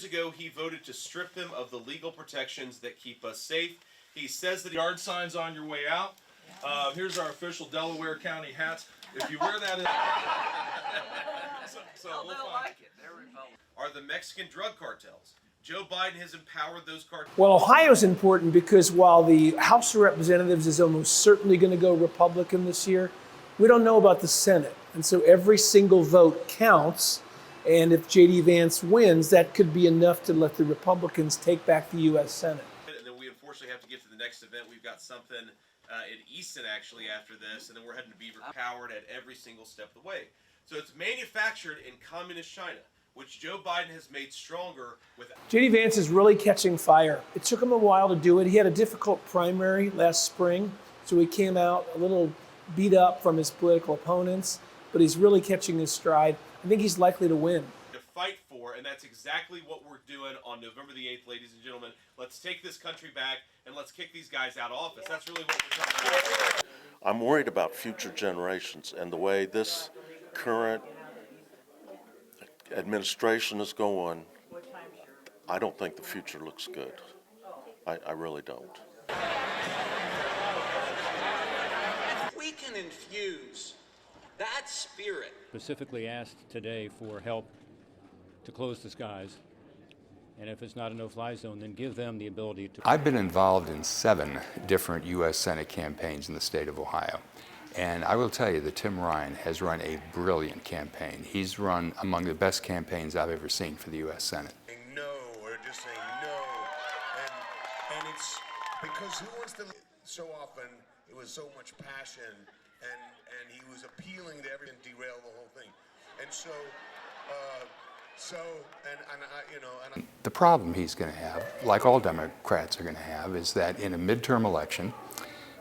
years ago, he voted to strip them of the legal protections that keep us safe. He says that yard signs on your way out. Here's our official Delaware County hats. If you wear that, They'll like it. They're Republican. Are the Mexican drug cartels. Joe Biden has empowered those cartels. Well, Ohio's important because while the House of Representatives is almost certainly going to go Republican this year, we don't know about the Senate. And so every single vote counts. And if JD Vance wins, that could be enough to let the Republicans take back the U.S. Senate. And then we unfortunately have to get to the next event. We've got something in Easton actually after this, and then we're heading to Beaver powered at every single step of the way. So it's manufactured in communist China, which Joe Biden has made stronger with. JD Vance is really catching fire. It took him a while to do it. He had a difficult primary last spring, so he came out a little beat up from his political opponents, but he's really catching his stride. I think he's likely to win. To fight for, and that's exactly what we're doing on November the 8th, ladies and gentlemen. Let's take this country back and let's kick these guys out of office. That's really what we're trying to do. I'm worried about future generations and the way this current administration is going. I don't think the future looks good. I really don't. We can infuse that spirit. Specifically asked today for help to close the skies. And if it's not a no-fly zone, then give them the ability to. I've been involved in 7 different U.S. Senate campaigns in the state of Ohio. And I will tell you that Tim Ryan has run a brilliant campaign. He's run among the best campaigns I've ever seen for the U.S. Senate. No, or just saying no. And it's because who wants to, so often it was so much passion and he was appealing to everything, derail the whole thing. And so, The problem he's going to have, like all Democrats are going to have, is that in a midterm election,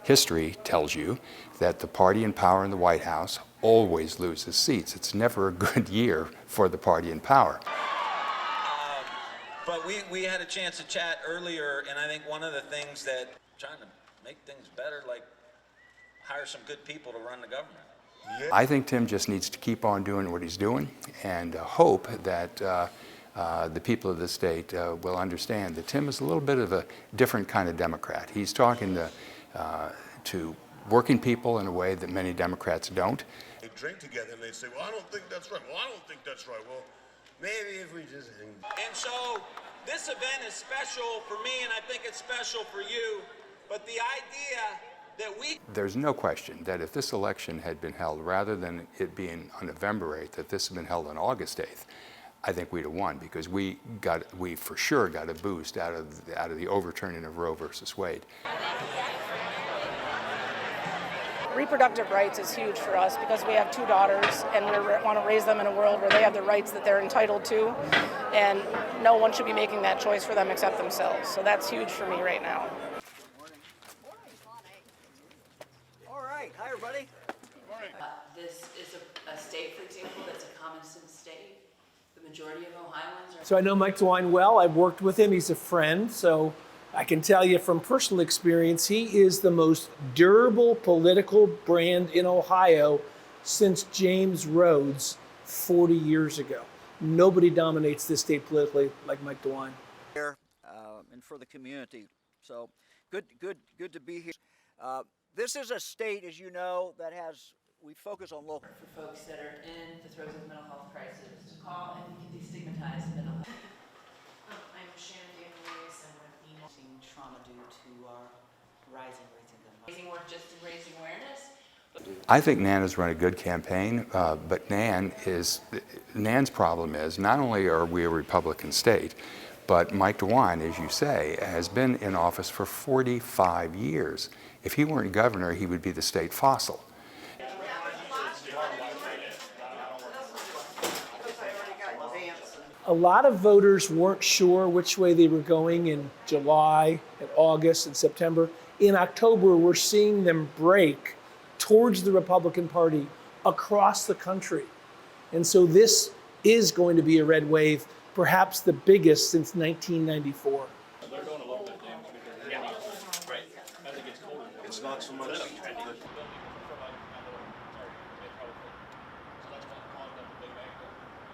history tells you that the party in power in the White House always loses seats. It's never a good year for the party in power. But we had a chance to chat earlier, and I think one of the things that trying to make things better, like hire some good people to run the government. I think Tim just needs to keep on doing what he's doing and hope that the people of the state will understand that Tim is a little bit of a different kind of Democrat. He's talking to working people in a way that many Democrats don't. They drink together and they say, well, I don't think that's right. Well, I don't think that's right. Well, maybe if we just hang. And so this event is special for me, and I think it's special for you, but the idea that There's no question that if this election had been held, rather than it being on November 8th, that this had been held on August 8th, I think we'd have won, because we for sure got a boost out of the overturning of Roe versus Wade. Reproductive rights is huge for us because we have 2 daughters and we want to raise them in a world where they have the rights that they're entitled to, and no one should be making that choice for them except themselves. So that's huge for me right now. Hi, everybody. This is a state, for example, that's a common sense state. The majority of Ohioans are. So I know Mike DeWine well. I've worked with him. He's a friend. So I can tell you from personal experience, he is the most durable political brand in Ohio since James Rhodes 40 years ago. Nobody dominates this state politically like Mike DeWine. And for the community. So good to be here. This is a state, as you know, that we focus on local. For folks that are in the throes of mental health crisis to call and destigmatize mental health. I'm Sharon Davis, and I'm seeing trauma due to our rising rates of gun violence. Raising work just in raising awareness. I think Nan has run a good campaign, but Nan's problem is not only are we a Republican state, but Mike DeWine, as you say, has been in office for 45 years. If he weren't governor, he would be the state fossil. A lot of voters weren't sure which way they were going in July, and August, and September. In October, we're seeing them break towards the Republican Party across the country. And so this is going to be a red wave, perhaps the biggest since 1994. They're going a little bit down. Yeah, right. As it gets colder. It's not so much